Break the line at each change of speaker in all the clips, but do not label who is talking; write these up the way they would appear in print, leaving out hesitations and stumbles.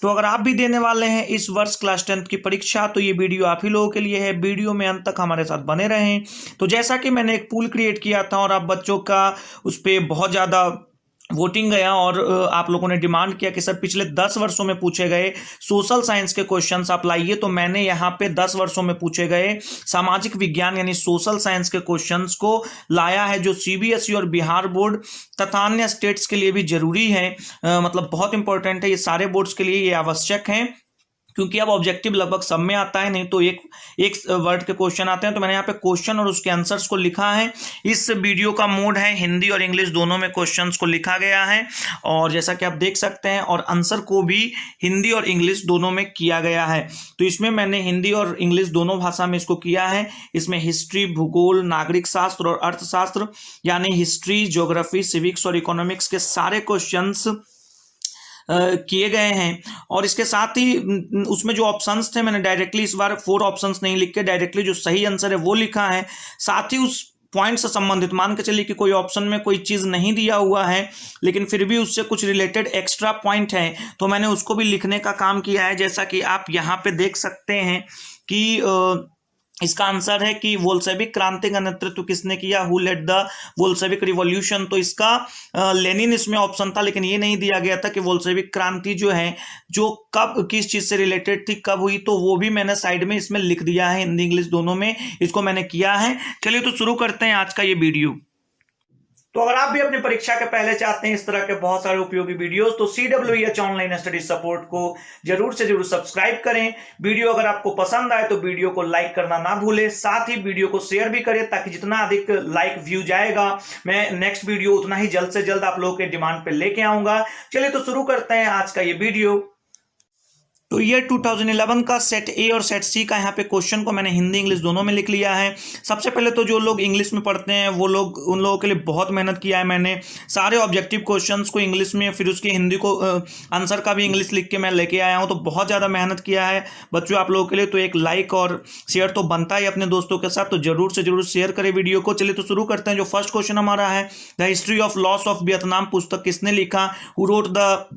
तो अगर आप भी देने वाले हैं इस वर्ष क्लास 10th की परीक्षा तो ये वीडियो आप ही लोगों के लिए है। वीडियो में अंत तक हमारे साथ बने रहें। तो जैसा कि मैंने एक पूल क्रिएट किया था और आप बच्चों का उस पर बहुत ज़्यादा वोटिंग गया और आप लोगों ने डिमांड किया कि सर पिछले 10 वर्षों में पूछे गए सोशल साइंस के क्वेश्चंस आप लाइए, तो मैंने यहाँ पे 10 वर्षों में पूछे गए सामाजिक विज्ञान यानी सोशल साइंस के क्वेश्चंस को लाया है, जो सीबीएसई और बिहार बोर्ड तथा अन्य स्टेट्स के लिए भी जरूरी है। मतलब बहुत इंपॉर्टेंट है, ये सारे बोर्ड्स के लिए ये आवश्यक है, क्योंकि अब ऑब्जेक्टिव लगभग सब में आता है, नहीं तो एक एक वर्ड के क्वेश्चन आते हैं। तो मैंने यहाँ पे क्वेश्चन और उसके आंसर्स को लिखा है। इस वीडियो का मोड है हिंदी और इंग्लिश दोनों में क्वेश्चंस को लिखा गया है, और जैसा कि आप देख सकते हैं, और आंसर को भी हिंदी और इंग्लिश दोनों में किया गया है। तो इसमें मैंने हिंदी और इंग्लिश दोनों भाषा में इसको किया है। इसमें हिस्ट्री, भूगोल, नागरिक शास्त्र और अर्थशास्त्र यानी हिस्ट्री, ज्योग्राफी, सिविक्स और इकोनॉमिक्स के सारे क्वेश्चंस किए गए हैं। और इसके साथ ही उसमें जो ऑप्शंस थे, मैंने डायरेक्टली इस बार 4 ऑप्शंस नहीं लिख के डायरेक्टली जो सही आंसर है वो लिखा है। साथ ही उस पॉइंट से संबंधित मान के चलिए कि कोई ऑप्शन में कोई चीज़ नहीं दिया हुआ है लेकिन फिर भी उससे कुछ रिलेटेड एक्स्ट्रा पॉइंट है, तो मैंने उसको भी लिखने का काम किया है। जैसा कि आप यहाँ पे देख सकते हैं कि इसका आंसर है कि वोल्शेविक क्रांति का नेतृत्व किसने किया, हु लेड द वोल्शेविक रिवॉल्यूशन। तो इसका लेनिन इसमें ऑप्शन था, लेकिन ये नहीं दिया गया था कि वोल्शेविक क्रांति जो है जो कब किस चीज से रिलेटेड थी, कब हुई, तो वो भी मैंने साइड में इसमें लिख दिया है। हिंदी इंग्लिश दोनों में इसको मैंने किया है। चलिए तो शुरू करते हैं आज का ये वीडियो। तो अगर आप भी अपनी परीक्षा के पहले चाहते हैं इस तरह के बहुत सारे उपयोगी वीडियोस, तो CWH ऑनलाइन स्टडी सपोर्ट को जरूर से जरूर सब्सक्राइब करें। वीडियो अगर आपको पसंद आए तो वीडियो को लाइक करना ना भूलें, साथ ही वीडियो को शेयर भी करें, ताकि जितना अधिक लाइक व्यू जाएगा मैं नेक्स्ट वीडियो उतना ही जल्द से जल्द आप लोगों के डिमांड पे लेके आऊंगा। चलिए तो शुरू करते हैं आज का ये वीडियो। तो ईयर 2011 का सेट ए और सेट सी का यहाँ पे क्वेश्चन को मैंने हिंदी इंग्लिश दोनों में लिख लिया है। सबसे पहले तो जो लोग इंग्लिश में पढ़ते हैं वो लोग, उन लोगों के लिए बहुत मेहनत किया है मैंने। सारे ऑब्जेक्टिव क्वेश्चंस को इंग्लिश में, फिर उसकी हिंदी को आंसर का भी इंग्लिश लिख के मैं लेके आया हूँ, तो बहुत ज़्यादा मेहनत किया है बच्चों आप लोगों के लिए। तो एक लाइक और शेयर तो बनता ही अपने दोस्तों के साथ, तो जरूर से जरूर शेयर करें वीडियो को। चलिए तो शुरू करते हैं। जो फर्स्ट क्वेश्चन हमारा है, the history of loss of Vietnam पुस्तक किसने लिखा, who wrote the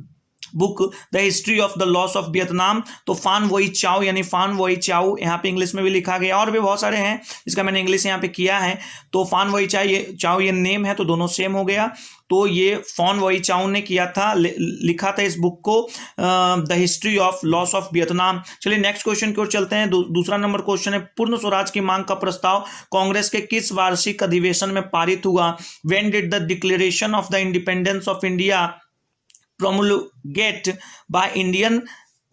book the history of the loss of Vietnam. तो फान वोई चाओ यानी फान वोई चाओ यहाँ पे इंग्लिश में भी लिखा गया, और भी बहुत सारे हैं इसका मैंने इंग्लिश यहाँ पे किया है। तो फान वोई चाओ ये नेम है, तो दोनों सेम हो गया। तो ये फॉन वोई चाओ ने किया था, लिखा था इस बुक को, the history of loss of Vietnam. चलिए नेक्स्ट क्वेश्चन की ओर चलते हैं। दूसरा नंबर क्वेश्चन है, पूर्ण स्वराज की मांग का प्रस्ताव कांग्रेस के किस वार्षिक अधिवेशन में पारित हुआ, when did the declaration of the independence of India प्रोमुलगेट by Indian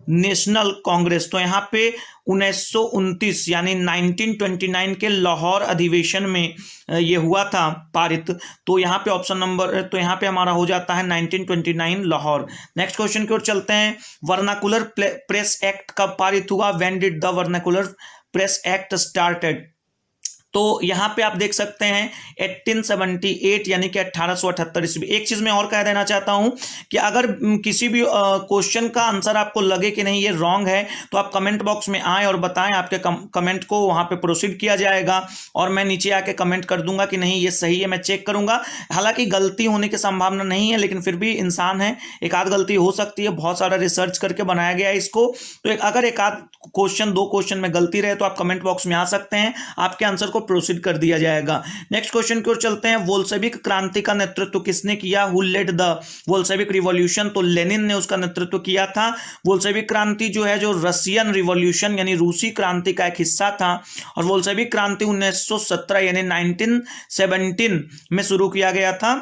national Congress. तो यहाँ पे 1929 यानी 1929 के लाहौर अधिवेशन में ये हुआ था पारित। तो यहाँ पे ऑप्शन नंबर, तो यहाँ पे हमारा हो जाता है 1929 लाहौर। नेक्स्ट क्वेश्चन की ओर चलते हैं। वर्नाकुलर प्रेस एक्ट कब पारित हुआ, when did the vernacular press act started. तो यहाँ पे आप देख सकते हैं 1878 यानी कि 1878 ईस्वी। एक चीज मैं और कह देना चाहता हूं कि अगर किसी भी क्वेश्चन का आंसर आपको लगे कि नहीं ये रॉन्ग है, तो आप कमेंट बॉक्स में आए और बताएं, आपके कमेंट को वहां पे प्रोसीड किया जाएगा और मैं नीचे आके कमेंट कर दूंगा कि नहीं ये सही है, मैं चेक करूंगा। हालांकि गलती होने की संभावना नहीं है, लेकिन फिर भी इंसान है, एक आध गलती हो सकती है। बहुत सारा रिसर्च करके बनाया गया है इसको, तो अगर एक आध क्वेश्चन, 2 क्वेश्चन में गलती रहे तो आप कमेंट बॉक्स में आ सकते हैं, आपके आंसर को प्रोसीड कर दिया जाएगा। नेक्स्ट क्वेश्चन की ओर चलते हैं। वोल्शेविक क्रांति का नेतृत्व किसने किया, हु लेड द वोल्शेविक रिवॉल्यूशन। तो लेनिन ने उसका नेतृत्व किया था। वोल्शेविक क्रांति जो है, जो रशियन रिवॉल्यूशन यानी रूसी क्रांति का एक हिस्सा था, और वोल्शेविक क्रांति 1917 यानी 1917 में शुरू किया गया था।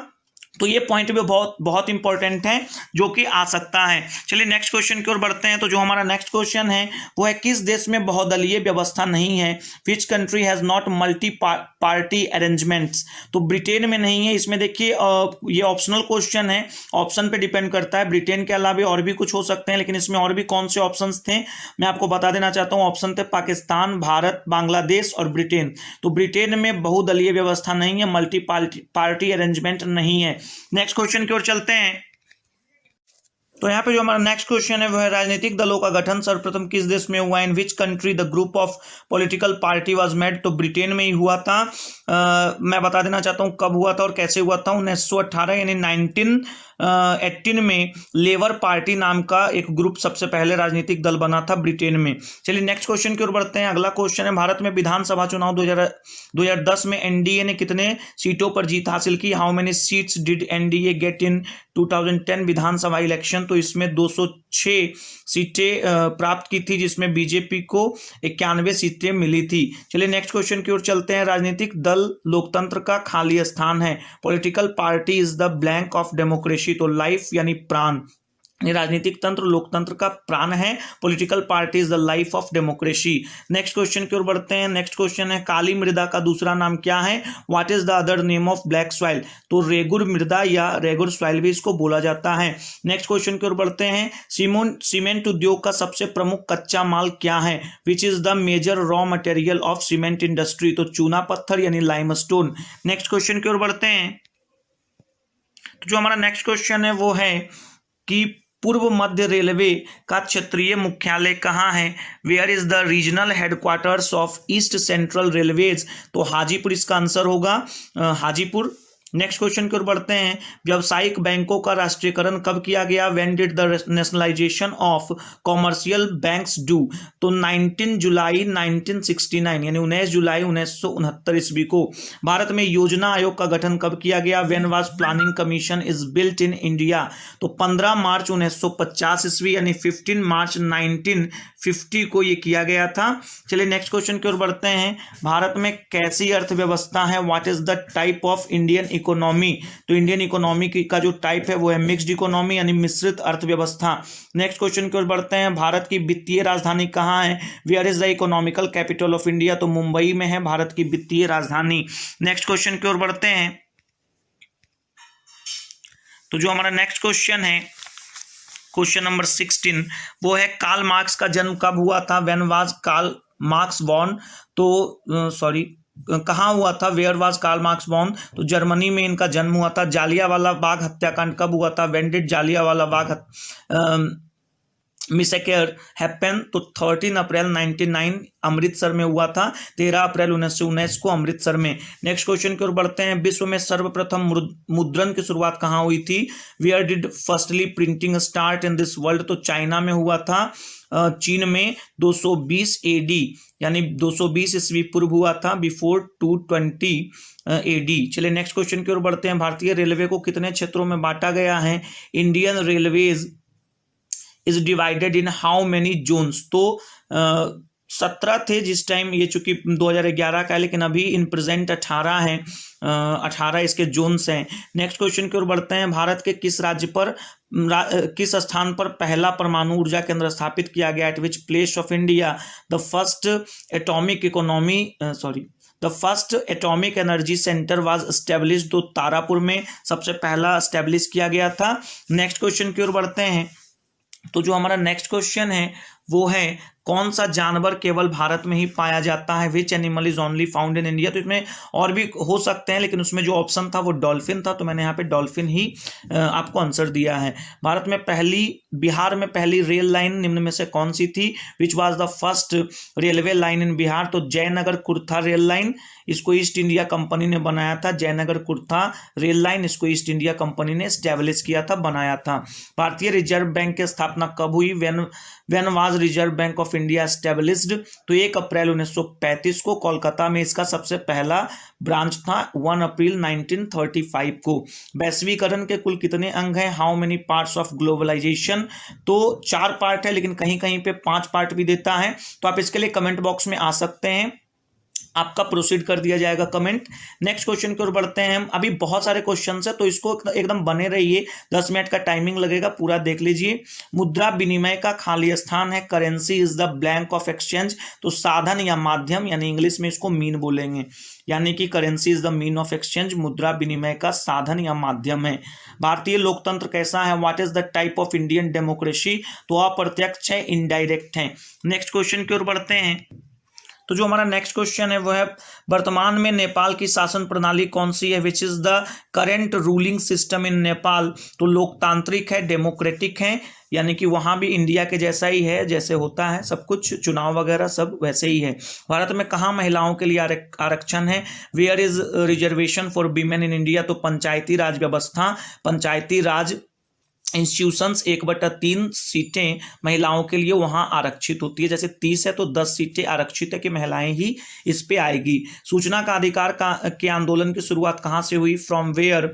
तो ये पॉइंट भी बहुत बहुत इंपॉर्टेंट है जो कि आ सकता है। चलिए नेक्स्ट क्वेश्चन की ओर बढ़ते हैं। तो जो हमारा नेक्स्ट क्वेश्चन है वो है, किस देश में बहुदलीय व्यवस्था नहीं है, which country has not multi party arrangements. तो ब्रिटेन में नहीं है। इसमें देखिए ये ऑप्शनल क्वेश्चन है, ऑप्शन पे डिपेंड करता है। ब्रिटेन के अलावा और भी कुछ हो सकते हैं, लेकिन इसमें और भी कौन से ऑप्शन थे मैं आपको बता देना चाहता हूँ। ऑप्शन थे पाकिस्तान, भारत, बांग्लादेश और ब्रिटेन। तो ब्रिटेन में बहुदलीय व्यवस्था नहीं है, मल्टी पार्टी अरेंजमेंट नहीं है। नेक्स्ट क्वेश्चन की ओर चलते हैं। तो यहाँ पे जो हमारा नेक्स्ट क्वेश्चन है वो है राजनीतिक दलों का गठन सर्वप्रथम किस देश में हुआ, in which country the group of political party was made. तो ब्रिटेन में ही हुआ था। मैं बता देना चाहता हूँ कब हुआ था और कैसे हुआ था। 1918 यानी 1918 में लेबर पार्टी नाम का एक ग्रुप सबसे पहले राजनीतिक दल बना था ब्रिटेन में। चलिए नेक्स्ट क्वेश्चन की ओर बढ़ते हैं। अगला क्वेश्चन है भारत में विधानसभा चुनाव 2010 में एनडीए ने कितने सीटों पर जीत हासिल की। How many seats did NDA get in 2010 Vidhan Sabha election. तो इसमें 206 सीटें प्राप्त की थी, जिसमें बीजेपी को 91 सीटें मिली थी। चलिए नेक्स्ट क्वेश्चन की ओर चलते हैं। राजनीतिक दल लोकतंत्र का खाली स्थान है। Political party is the blank of democracy. तो लाइफ यानी प्राण, राजनीतिक तंत्र लोकतंत्र का प्राण है। Political party is the life of democracy. Next question की ओर बढ़ते हैं। नेक्स्ट क्वेश्चन है काली मृदा का दूसरा नाम क्या है। What is the other name of black soil. तो रेगुर मृदा या रेगुर सॉइल भी इसको बोला जाता है। नेक्स्ट क्वेश्चन की ओर बढ़ते हैं। सीमेंट उद्योग का सबसे प्रमुख कच्चा माल क्या है। Which is the major raw material of cement industry. तो चूना पत्थर यानी लाइमस्टोन। नेक्स्ट क्वेश्चन की ओर बढ़ते हैं। तो जो हमारा नेक्स्ट क्वेश्चन है वो है कि पूर्व मध्य रेलवे का क्षेत्रीय मुख्यालय कहाँ है। Where is the regional headquarters of East Central Railways. तो हाजीपुर इसका आंसर होगा, हाजीपुर। नेक्स्ट क्वेश्चन की ओर बढ़ते हैं। व्यावसायिक बैंकों का राष्ट्रीयकरण कब किया गया। When did the nationalisation of commercial banks do. तो 19 जुलाई 1969 यानी 19 जुलाई 1969 ईस्वी को। भारत में योजना आयोग का गठन कब किया गया। When was planning commission is built in India. तो 15 मार्च 1950 ईस्वी यानी 15 मार्च 1950 को ये किया गया था। चलिए नेक्स्ट क्वेश्चन की ओर बढ़ते हैं। भारत में कैसी अर्थव्यवस्था है। What is the type of Indian economy. तो इंडियन इकोनॉमी का जो टाइप है वो है मिक्स्ड इकोनॉमी यानी मिश्रित अर्थव्यवस्था। नेक्स्ट क्वेश्चन की ओर बढ़ते हैं। भारत की वित्तीय राजधानी कहाँ है। Where is the economical capital of India. तो मुंबई में है भारत की वित्तीय राजधानी। नेक्स्ट क्वेश्चन की ओर बढ़ते हैं। तो जो हमारा नेक्स्ट क्वेश्चन है, क्वेश्चन नंबर 16, वो है कार्ल मार्क्स का जन्म कब हुआ था। When was Karl Marx born. तो कहाँ हुआ था। Where was Karl Marx born. तो जर्मनी में इनका जन्म हुआ था। जालियांवाला बाग हत्याकांड कब हुआ था। When did Jallianwala Bagh massacre happen. तो 13 अप्रैल 1909 अमृतसर में हुआ था। 13 अप्रैल 1919 को अमृतसर में। नेक्स्ट क्वेश्चन की ओर बढ़ते हैं। विश्व में सर्वप्रथम मुद्रण की शुरुआत कहाँ हुई थी। Where did firstly printing start in this world. तो चाइना में हुआ था, चीन में 220 एडी यानी 220 ईस्वी पूर्व हुआ था, बिफोर 220 एडी। चलिए नेक्स्ट क्वेश्चन की ओर बढ़ते हैं। भारतीय रेलवे को कितने क्षेत्रों में बांटा गया है। Indian Railways is divided in how many zones. तो 17 थे जिस टाइम, ये चूंकि 2011 का है लेकिन अभी इन प्रेजेंट 18 हैं। 18 इसके जोन्स हैं। नेक्स्ट क्वेश्चन की ओर बढ़ते हैं। भारत के किस राज्य पर किस स्थान पर पहला परमाणु ऊर्जा केंद्र स्थापित किया गया। Eight which place of India the first atomic energy centre was established. तो तारापुर में सबसे पहला एस्टेब्लिश किया गया था। नेक्स्ट क्वेश्चन की ओर बढ़ते हैं। तो जो हमारा नेक्स्ट क्वेश्चन है वो है कौन सा जानवर केवल भारत में ही पाया जाता है। Which animal is only found in India. तो इसमें और भी हो सकते हैं लेकिन उसमें जो ऑप्शन था वो डॉल्फिन था, तो मैंने यहाँ पे डॉल्फिन ही आपको आंसर दिया है। बिहार में पहली रेल लाइन निम्न में से कौन सी थी। Which was the first railway line in Bihar. तो जयनगर कुर्था रेल लाइन, इसको ईस्ट इंडिया कंपनी ने बनाया था। जयनगर कुर्था रेल लाइन, इसको ईस्ट इंडिया कंपनी ने एस्टेब्लिश किया था, बनाया था। भारतीय रिजर्व बैंक की स्थापना कब हुई। When was reserve bank of India established. तो 1 अप्रैल 1935 को कोलकाता में इसका सबसे पहला ब्रांच था। 1 अप्रैल 1935 को। वैश्वीकरण के कुल कितने अंग हैं। How many parts of globalization. तो 4 पार्ट है लेकिन कहीं कहीं पे 5 पार्ट भी देता है, तो आप इसके लिए कमेंट बॉक्स में आ सकते हैं, आपका प्रोसीड कर दिया जाएगा कमेंट। नेक्स्ट क्वेश्चन की ओर बढ़ते हैं हम। अभी बहुत सारे क्वेश्चन है तो इसको एकदम बने रहिए, 10 मिनट का टाइमिंग लगेगा, पूरा देख लीजिए। मुद्रा विनिमय का खाली स्थान है। Currency is the blank of exchange. तो साधन या माध्यम यानी इंग्लिश में इसको मीन बोलेंगे, यानी कि currency is the mean of exchange. मुद्रा विनिमय का साधन या माध्यम है। भारतीय लोकतंत्र कैसा है। What is the type of Indian democracy. तो अप्रत्यक्ष है, इनडायरेक्ट है। नेक्स्ट क्वेश्चन की ओर बढ़ते हैं। तो जो हमारा नेक्स्ट क्वेश्चन है वो है वर्तमान में नेपाल की शासन प्रणाली कौन सी है, which is the current ruling system in Nepal. तो लोकतांत्रिक है, डेमोक्रेटिक है, यानी कि वहां भी इंडिया के जैसा ही है, जैसे होता है सब कुछ, चुनाव वगैरह सब वैसे ही है। भारत में कहाँ महिलाओं के लिए आरक्षण है, where is reservation for women in India. तो पंचायती राज व्यवस्था, पंचायती राज इंस्टीट्यूशंस 1/3 सीटें महिलाओं के लिए वहां आरक्षित होती है। जैसे 30 है तो 10 सीटें आरक्षित है कि महिलाएं ही इस पे आएगी। सूचना का अधिकार के आंदोलन की शुरुआत कहां से हुई, from where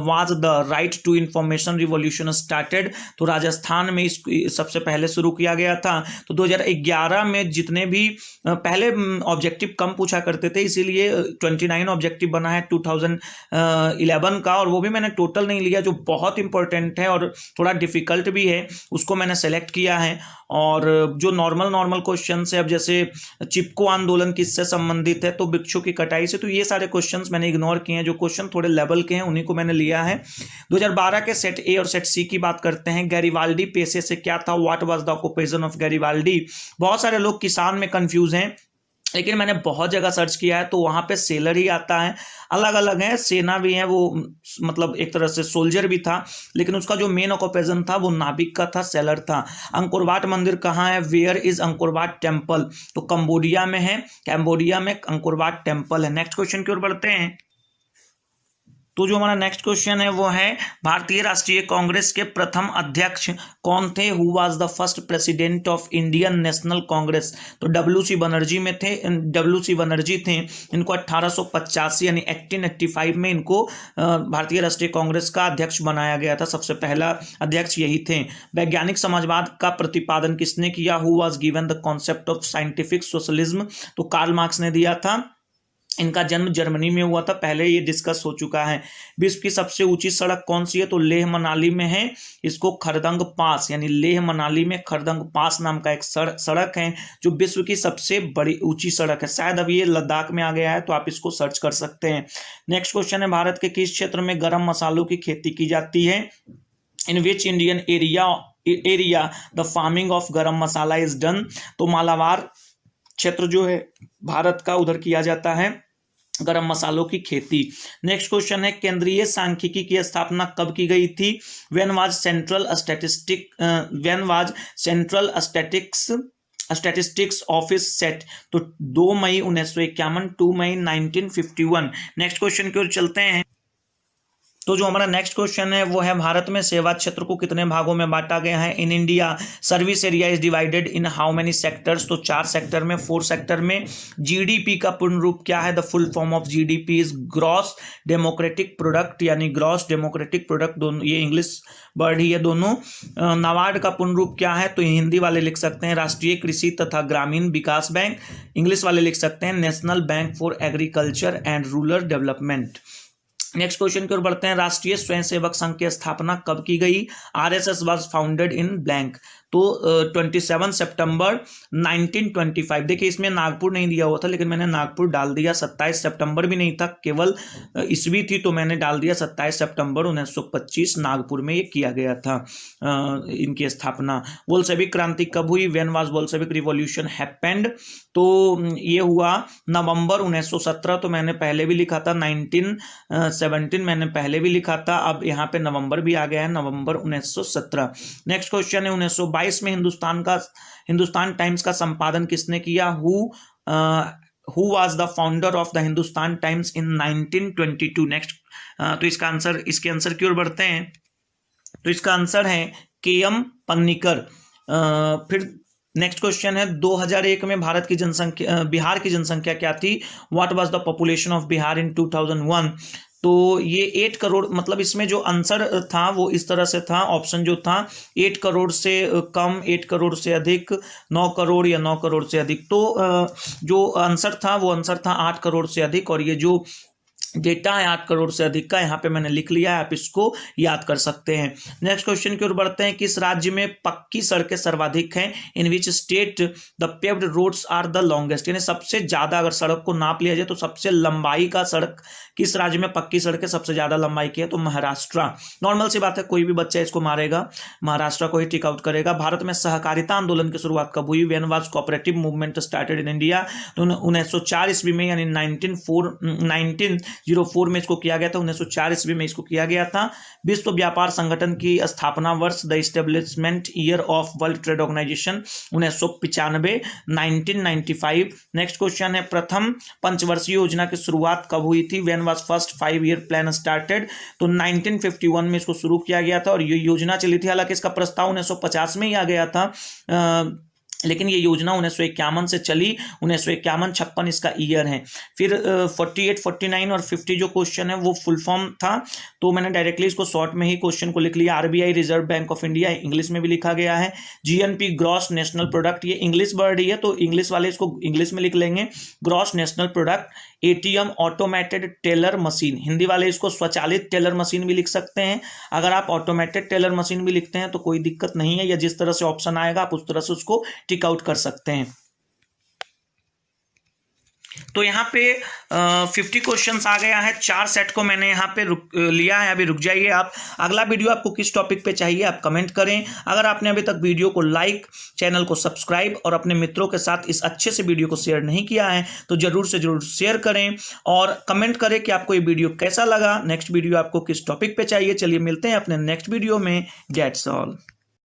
was the right to information revolution started. तो राजस्थान में इस सबसे पहले शुरू किया गया था। तो 2011 में जितने भी पहले ऑब्जेक्टिव कम पूछा करते थे, इसीलिए 29 ऑब्जेक्टिव बना है 2011 का, और वो भी मैंने टोटल नहीं लिया, जो बहुत इंपॉर्टेंट है और थोड़ा डिफिकल्ट भी है उसको मैंने सेलेक्ट किया है। और जो नॉर्मल क्वेश्चंस है, अब जैसे चिपको आंदोलन किससे संबंधित है, तो वृक्षों की कटाई से। तो ये सारे क्वेश्चंस मैंने इग्नोर किए हैं, जो क्वेश्चन थोड़े लेवल के हैं उन्हीं को मैंने लिया है। 2012 के सेट ए और सेट सी की बात करते हैं। गैरिबाल्डी पेशे से क्या था, what was the occupation of Garibaldi. बहुत सारे लोग किसान में कंफ्यूज हैं, लेकिन मैंने बहुत जगह सर्च किया है तो वहाँ पे सेलर ही आता है। अलग अलग है, सेना भी है, वो मतलब एक तरह से सोल्जर भी था, लेकिन उसका जो मेन ऑक्यूपेशन था वो नाविक का था, सेलर था। अंकोरवाट मंदिर कहाँ है, वेयर इज अंकोरवाट टेम्पल। तो कंबोडिया में है, कैम्बोडिया में अंकोरवाट टेम्पल है। नेक्स्ट क्वेश्चन की ओर बढ़ते हैं। तो जो हमारा नेक्स्ट क्वेश्चन है वो है भारतीय राष्ट्रीय कांग्रेस के प्रथम अध्यक्ष कौन थे, who was the first president of Indian national Congress. तो WC बनर्जी में थे, WC बनर्जी थे। इनको 1885 यानी 1885 में इनको भारतीय राष्ट्रीय कांग्रेस का अध्यक्ष बनाया गया था। सबसे पहला अध्यक्ष यही थे। वैज्ञानिक समाजवाद का प्रतिपादन किसने किया, who was given the concept of scientific socialism. तो कार्ल मार्क्स ने दिया था। इनका जन्म जर्मनी में हुआ था, पहले ये डिस्कस हो चुका है। विश्व की सबसे ऊंची सड़क कौन सी है, तो लेह मनाली में है। इसको खरदंग पास, यानी लेह मनाली में खरदंग पास नाम का एक सड़क है, जो विश्व की सबसे बड़ी ऊंची सड़क है। शायद अब ये लद्दाख में आ गया है, तो आप इसको सर्च कर सकते हैं। नेक्स्ट क्वेश्चन है भारत के किस क्षेत्र में गरम मसालों की खेती की जाती है, in which Indian area the farming of garam masala is done. तो मालाबार क्षेत्र जो है भारत का, उधर किया जाता है गरम मसालों की खेती। नेक्स्ट क्वेश्चन है केंद्रीय सांख्यिकी की स्थापना कब की गई थी, when was central statistics office set. तो 2 मई 1951, 2 मई 1951। नेक्स्ट क्वेश्चन की ओर चलते हैं। तो जो हमारा नेक्स्ट क्वेश्चन है वो है भारत में सेवा क्षेत्र को कितने भागों में बांटा गया है, in India service area is divided in how many sectors. तो 4 सेक्टर में, 4 सेक्टर में। GDP का पूर्ण रूप क्या है, the full form of GDP is gross democratic product, यानी ग्रॉस डेमोक्रेटिक प्रोडक्ट, दोनों ये इंग्लिश वर्ड ही है दोनों। नाबार्ड का पूर्ण रूप क्या है, तो हिंदी वाले लिख सकते हैं राष्ट्रीय कृषि तथा ग्रामीण विकास बैंक, इंग्लिश वाले लिख सकते हैं national bank for agriculture and rural development. Next question की ओर बढ़ते हैं। राष्ट्रीय स्वयंसेवक संघ की स्थापना कब की गई, RSS was founded in blank. तो 27 सितंबर 1925। देखिए इसमें नागपुर नहीं दिया हुआ था, लेकिन मैंने नागपुर डाल दिया। 27 सितंबर भी नहीं था, केवल ईस्वी थी, तो मैंने डाल दिया 27 सितंबर 1925 नागपुर में ये किया गया था इनकी स्थापना। बोल्शेविक क्रांति कब हुई, when was Bolshevik revolution happened. तो ये हुआ नवंबर 1917। तो मैंने पहले भी लिखा था 1917, मैंने पहले भी लिखा था, अब यहाँ पे नवंबर भी आ गया है, नवंबर 1917। नेक्स्ट क्वेश्चन है 1922 में हिंदुस्तान टाइम्स का संपादन किसने किया, who was the founder of the Hindustan times in 1922। Next तो इसके आंसर की ओर बढ़ते हैं। तो इसका आंसर है KM पन्नीकर। फिर नेक्स्ट क्वेश्चन है 2001 में बिहार की जनसंख्या क्या थी, what was the population of Bihar in 2001। तो ये 8 करोड़, मतलब इसमें जो आंसर था वो इस तरह से था, ऑप्शन जो था 8 करोड़ से कम, 8 करोड़ से अधिक, 9 करोड़ या 9 करोड़ से अधिक। तो जो आंसर था वो आंसर था 8 करोड़ से अधिक, और ये जो डेटा है 8 करोड़ से अधिक का, यहाँ पे मैंने लिख लिया है, आप इसको याद कर सकते हैं। नेक्स्ट क्वेश्चन की ओर बढ़ते हैं। किस राज्य में पक्की सड़कें सर्वाधिक हैं? In which state the paved roads are the longest? यानी सबसे ज्यादा अगर सड़क को नाप लिया जाए तो सबसे लंबाई का सड़क किस राज्य में पक्की सड़कें सबसे ज्यादा लंबाई की है? तो महाराष्ट्र। नॉर्मल सी बात है, कोई भी बच्चा इसको मारेगा, महाराष्ट्र को ही टिक आउट करेगा। भारत में सहकारिता आंदोलन की शुरुआत कब हुई? When was cooperative movement started in India? तो 1904 ईस्वी में, यानी 1904 में इसको किया गया था, 1904 ईस्वी में इसको किया गया था। विश्व व्यापार संगठन की स्थापना वर्ष, the establishment year of World Trade Organization 1995, 1995। Next question है, प्रथम पंचवर्षीय योजना की शुरुआत कब हुई थी? When was first 5 year plan started? तो 1951 में इसको शुरू किया गया था और ये योजना चली थी। हालांकि इसका प्रस्ताव 1950 में ही आ गया था, लेकिन ये योजना 1951 से चली। 1951 56 इसका ईयर है। फिर 48, 49 और 50 जो क्वेश्चन है वो फुल फॉर्म था, तो मैंने डायरेक्टली इसको शॉर्ट में ही क्वेश्चन को लिख लिया। RBI reserve bank of India, English में भी लिखा गया है। जीएनपी ग्रॉस नेशनल प्रोडक्ट, ये इंग्लिश वर्ड ही है तो इंग्लिश वाले इसको इंग्लिश में लिख लेंगे, gross national product. ATM automated teller machine, Hindi वाले इसको स्वचालित टेलर मशीन भी लिख सकते हैं। अगर आप ऑटोमेटेड टेलर मशीन भी लिखते हैं तो कोई दिक्कत नहीं है, या जिस तरह से ऑप्शन आएगा आप उस तरह से उसको टिक आउट कर सकते हैं। तो यहाँ पे 50 क्वेश्चंस आ गया है। 4 सेट को मैंने यहाँ पे लिया है। अभी रुक जाइए आप। अगला वीडियो आपको किस टॉपिक पे चाहिए आप कमेंट करें। अगर आपने अभी तक वीडियो को लाइक, चैनल को सब्सक्राइब और अपने मित्रों के साथ इस अच्छे से वीडियो को शेयर नहीं किया है तो जरूर से जरूर शेयर करें और कमेंट करें कि आपको ये वीडियो कैसा लगा, नेक्स्ट वीडियो आपको किस टॉपिक पे चाहिए। चलिए मिलते हैं अपने नेक्स्ट वीडियो में। That's all.